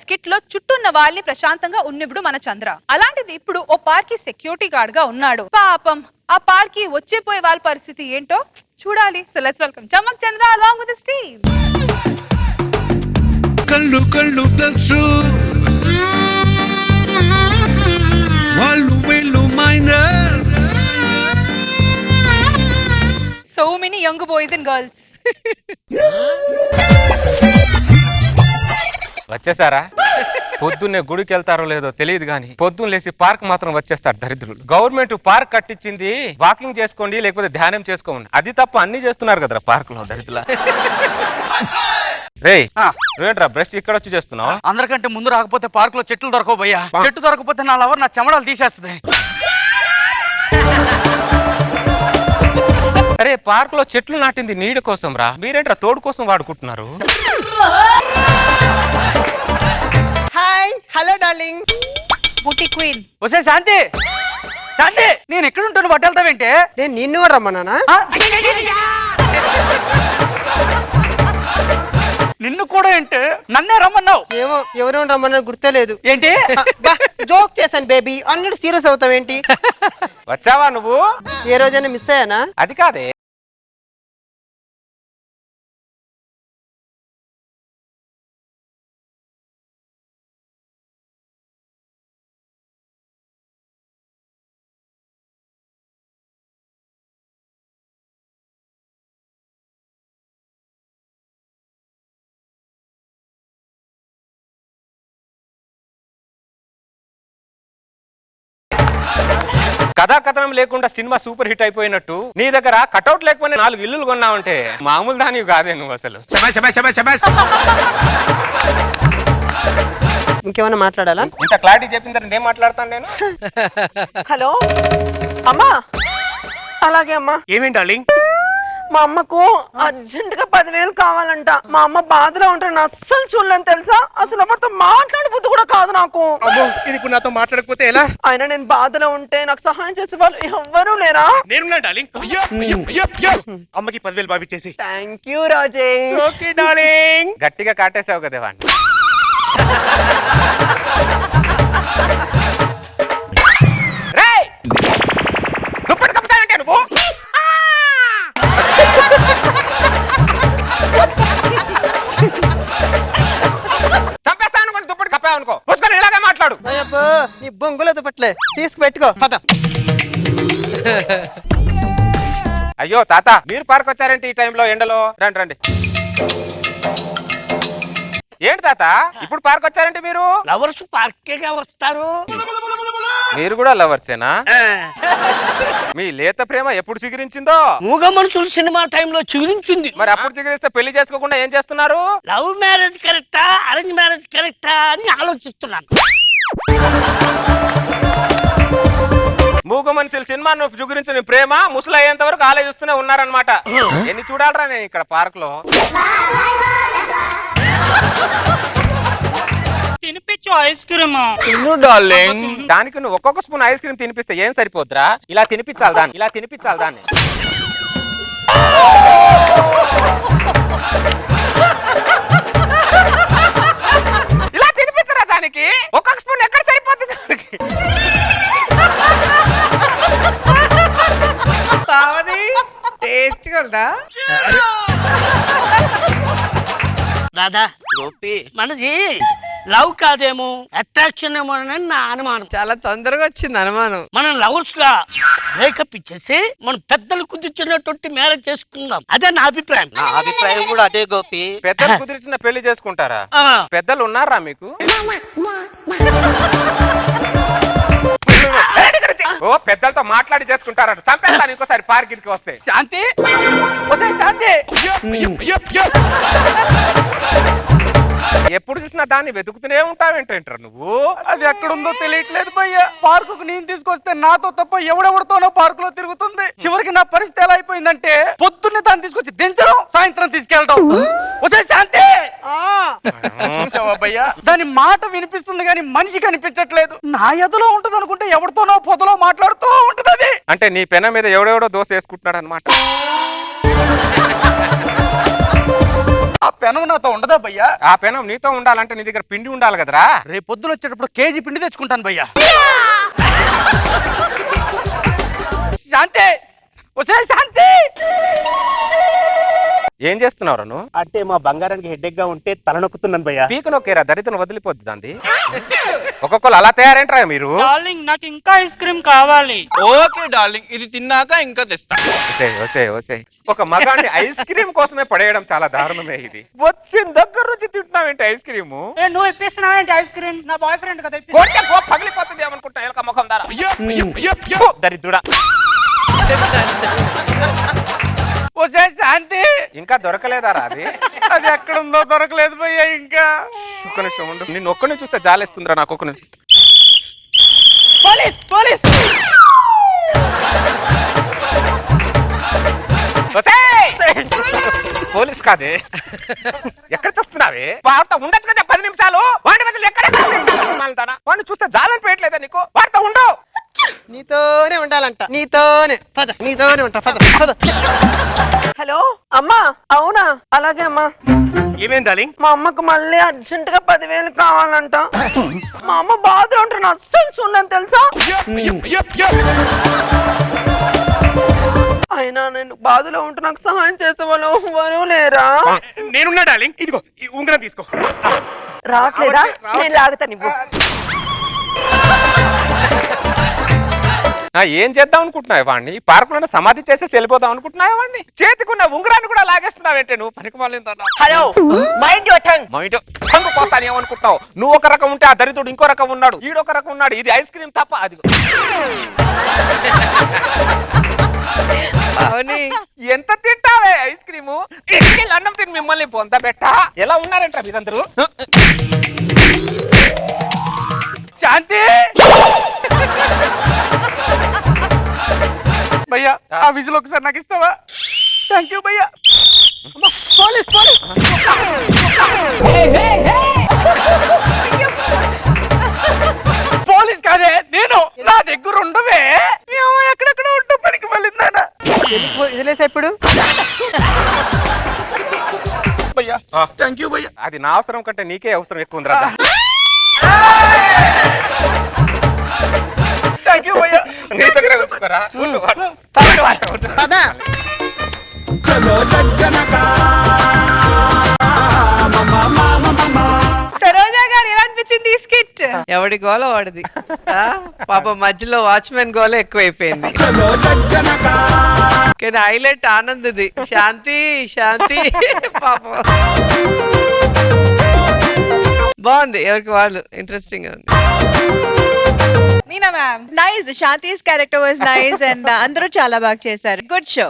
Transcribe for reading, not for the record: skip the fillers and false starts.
Skit లో చుట్టూ ఉన్న వాళ్ళని ప్రశాంతంగా ఉన్నప్పుడు మన చంద్ర. అలాంటిది ఇప్పుడు ఓ పార్క్ కి సెక్యూరిటీ గార్డ్ గా ఉన్నాడు. పాపం ఆ పార్క్ కి వచ్చేపోయే వాళ్ళ పరిస్థితి ఏంటో చూడాలి. So let's welcome Chammak Chandra along with his team. కళ్ళు కళ్ళు ప్లస్ వాళ్ళు వీళ్ళు minus. So many young boys and girls. వచ్చేసారా? పొద్దున్నే గుడికి వెళ్తారో లేదో తెలియదు కానీ పొద్దున్న లేసి పార్క్ మాత్రం వచ్చేస్తారు దరిద్రులు. గవర్నమెంట్ పార్క్ కట్టించింది వాకింగ్ చేసుకోండి లేకపోతే ధ్యానం చేసుకోండి, అది తప్ప అన్ని చేస్తున్నారు కదరా పార్క్ లో దరిద్రుల. రే ఏంట్రా బ్రష్ ఇక్కడ వచ్చి చేస్తున్నావు? అందరికంటే ముందు రాకపోతే పార్క్ లో చెట్లు దొరకవు భయ్యా. చెట్టు దొరకపోతే నా లవర్ నా చెమడాలు తీసేస్తుంది. అరే పార్క్ లో చెట్లు నాటింది నీడ కోసం రా, మీరేంట్రా తోడు కోసం వాడుకుంటున్నారు? Hi hello darling. Booty queen. వసే శాంతి, శాంతి నేను ఎక్కడ ఉంటాను వడ్డెళ్తావేంటే? నేను నిన్ను కూడా రమ్మన్నానా? నిన్ను కూడా ఏంటి? నన్నే రమ్మన్నావు. ఏమో ఎవరో రమ్మన్నా గుర్తులేదు. ఏంటి జోక్ చేశాను బేబీ, అన్నట్టు సీరియస్ అవుతావేంటి? వచ్చావా నువ్వు? ఏ రోజైనా మిస్ అయ్యానా? అది కాదే, కథాకథనం లేకుండా సినిమా సూపర్ హిట్ అయిపోయినట్టు నీ దగ్గర కటౌట్ లేకపోతే 4 ఇల్లులు కొన్నావంటే మామూలు దానివి కాదే నువ్వు అసలు. ఇంకేమైనా మాట్లాడాలా? ఇంత క్లారిటీ చెప్పిన తర్వాత ఏం మాట్లాడతాను నేను? హలో అమ్మా. అలాగే అమ్మా. ఏమేంటి డార్లింగ్? మా అమ్మకు అర్జెంట్ గా 10,000 కావాలంట. మా అమ్మ బాధలో ఉంటాను, అస్సలు చూడలేను తెలుసా. అసలు ఎవరితో మాట్లాడబుద్ధి కూడా కాదు నాకు. అమ్మో, ఇది ఇప్పుడు నాతో మాట్లాడకపోతే ఎలా? అయినా నేను బాధలో ఉంటే నాకు సహాయం చేసే వాళ్ళు ఎవ్వరూ లేరా? నేనున్నా డార్లింగ్. అమ్మకి 10,000 పంపించేసి. Thank you Rajesh. Okay darling. గట్టిగా కాటేసావు కదా వాడిని. రేయ్! దుప్పటి కప్పుతానంటే నువ్వు? చంపేస్తాను అనుకోండి, దుప్పటి కప్పావు అనుకో. పుచ్చుకొని ఇలాగే మాట్లాడు. అయ్యబ్బో, నీ బొంగులతో పట్లే తీసుకు పెట్టుకో పద. అయ్యో తాత, మీరు పార్క్ వచ్చారంటే ఈ టైంలో ఎండలో? రండి రండి. ఏంటి తాత ఇప్పుడు పార్క్ వచ్చారంటే మీరు? లవర్స్ పార్కే వస్తారు. మీరు కూడా లవర్సేనా? మీ లేత ప్రేమ ఎప్పుడు చిగురించిందో? మూగ మనుషులు సినిమా టైంలో చిగురించింది. మరి అప్పుడు చిగురిస్తే పెళ్లి చేసుకోకుండా ఏం చేస్తున్నారు? లవ్ మ్యారేజ్ కరెక్టా అరేంజ్ మ్యారేజ్ కరెక్టా అని ఆలోచిస్తున్నాను. మూగ మనుషులు సినిమా నువ్వు చిగురించిన ప్రేమ ముసలు అయ్యేంత వరకు ఆలోచిస్తూనే ఉన్నారనమాట. ఎన్ని చూడాలరా నేను ఇక్కడ పార్క్ లో? తినిపించు ఐస్ క్రీమ్. దానికి నువ్వు ఒక్కొక్క స్పూన్ ఐస్ క్రీమ్ తినిపిస్తే ఏం సరిపోద్దురా? ఇలా తినిపించాలి దాన్ని, ఇలా తినిపించాలి దాన్ని. ఇలా తినిపించరా దానికి? ఒక్కొక్క స్పూన్ ఎక్కడ సరిపోద్ది దానికి? టేస్ట్ ఉందా? దాదా గోపి, మనది లవ్ కాదేమో అట్రాక్షన్ ఏమో అని నా అనుమానం. చాలా తొందరగా వచ్చింది అనుమానం. మనం లవర్స్ గా బ్రేకప్ ఇచ్చేసి మనం పెద్దలు కుదిర్చినటువంటి మ్యారేజ్ చేసుకుందాం, అదే నా అభిప్రాయం. నా అభిప్రాయం కూడా అదే గోపి. పెద్దలు కుదిరిచిన పెళ్లి చేసుకుంటారా? ఆ, పెద్దలు ఉన్నారా మీకు? ఓ పెద్దలతో మాట్లాడి చేసుకుంటారట. చంపేస్తాను ఇంకోసారి పార్కింగ్కి వస్తే. శాంతి శాంతి, ఎప్పుడు చూసినా దాన్ని వెతుకుతూనే ఉంటావేంటంటారు నువ్వు? అది ఎక్కడుందో తెలియట్లేదు భయ్యా. పార్కుకు నేను తీసుకొస్తే నాతో తప్ప ఎవడెవడితోనో పార్క్ లో తిరుగుతుంది. చివరికి నా పరిస్థితి ఎలా అయిపోయిందంటే పొద్దున్నే దాన్ని తీసుకొచ్చి దించడం, సాయంత్రం తీసుకెళ్ళడం. వచ్చే శాంతి, చూసావా భయ్యా, దాని మాట వినిపిస్తుంది కానీ మనిషి కనిపించట్లేదు. నా ఎదలో ఉంటది అనుకుంటే ఎవరితోనో పొదలో మాట్లాడుతూ ఉంటది అది. అంటే నీ పెన మీద ఎవడెవడో దోశ వేసుకుంటున్నాడు అనమాట. ఆ పెనం నాతో ఉండదా భయ్యా? ఆ పెనం నీతో ఉండాలంటే నీ దగ్గర పిండి ఉండాలి కదరా. రేపు పొద్దున వచ్చేటప్పుడు కేజీ పిండి తెచ్చుకుంటాను భయ్యా. శాంతి, ఒసే శాంతి, ఏం చేస్తున్నావు నువ్వు? అంటే మా బంగారానికి హెడ్ఏక్ గా ఉంటే తలనొక్కుతున్నాను భయ్యా. పీక నొక్కేరా, దరిద్రం వదిలిపోద్ది దాన్ని. ఒక్కొక్కరు అలా తయారేంట్రా మీరు? డార్లింగ్ నాకు ఇంకా ఐస్ క్రీమ్ కావాలి. ఓకే డార్లింగ్, ఇది తిన్నాక ఇంకా తెస్తా. ఒసేయ్ ఒక మగాన్ని ఐస్ క్రీమ్ కోసమే పడేయడం చాలా దారుణమే. ఇది వచ్చిన దగ్గర నుంచి తింటున్నావేంటి ఐస్ క్రీము? నువ్వు ఇప్పిస్తున్నావేంటి ఐస్ క్రీమ్? నా బాయ్ ఫ్రెండ్ కదా పగిలిపోతుంది ఏమనుకుంటా ఎలక ముఖం దారా. దరిద్రుడా. ఒసే శాంతి, ఇంకా దొరకలేదారా అది? అది ఎక్కడుందో దొరకలేదు భయ్యా ఇంకా. ఒక్క నిమిషం ఉండు, నిన్ను ఒక్కడిని చూస్తే జాలేస్తుందిరా నాకు. ఒక్క నిమిషం. Police police. పోలీస్ కాదే, ఎక్కడ చూస్తున్నావే? వార్త ఉండొచ్చు కదా 10 నిమిషాలు. వాడి బదులు ఎక్కడ వాడిని చూస్తే జాలని పెట్టలేదా నీకు? వార్త ఉండు. నీతోనే ఉండాలంట, నీతోనే ఉంటా. పద. హలో అమ్మా. అవునా? అలాగే అమ్మా. ఏమేం డార్లింగ్? మా అమ్మకు మళ్ళీ అర్జెంట్ గా 10,000 కావాలంట. మా అమ్మ బాధలో ఉంటాను, అస్సలు చూడలేను తెలుసా. అయినా నేను బాధలో ఉంటూ నాకు సహాయం చేసే వాళ్ళు ఎవరు లేరా? నేనున్నా డార్లింగ్, ఇదిగో ఈ ఉంగరం తీసుకో. రావట్లేదా? నేను లాగుతా నువ్వు. ఏం చేద్దాం అనుకుంటున్నావు వాడిని? పార్కులో సమాధి చేసేసి వెళ్ళిపోదాం అనుకుంటున్నావు వాడిని? చేతికున్న ఉంగరాన్ని కూడా లాగేస్తున్నావేంటే నువ్వు? పనికి మాలిందన్నా. Hello, mind your tongue. Tongue కోస్తాను ఏమనుకుంటున్నావు? నువ్వు ఒక రకం ఉంటే ఆ దరిద్రుడు ఇంకో రకం ఉన్నాడు, ఈడొక రకం ఉన్నాడు. ఇది ఐస్ క్రీమ్ తప్ప అది ఎంత తింటావే ఐస్ క్రీము? అన్నం తిని మిమ్మల్ని పొంద బెట్ట. ఎలా ఉన్నారంట మీరందరూ? శాంతి భయ్యా, ఆ విజిల్ ఒకసారి నాకు ఇస్తావా? థ్యాంక్ యూ భయ్యా. పోలీస్. పోలీస్ కాదే నేను, నా దగ్గర ఉండవే. ఎక్కడెక్కడ ఉంటూ పనికి మళ్ళిందానా వదిలేసా ఇప్పుడు? భయ్యా థ్యాంక్ యూ భయ్యా. అది నా అవసరం కంటే నీకే అవసరం ఎక్కువ ఉందిరా. థ్యాంక్ యూ భయ్యా. నీ దగ్గర ఉంచుకోరా. చలో జజ్జనకా సరోజా గారు ఎలా అనిపించింది ఈ స్కిట్? ఎవడి గోల వాడిది. పాప మధ్యలో వాచ్మెన్ గోల ఎక్కువైపోయింది. చలో జజ్జనకా కానీ హైలైట్ ఆనందది. శాంతి పాపం బాగుంది. ఎవరికి వాళ్ళు ఇంట్రెస్టింగ్ గా ఉంది. Meena ma'am, nice. Shanti's character was nice and అందరూ చాలా బాగా చేశారు. Good show.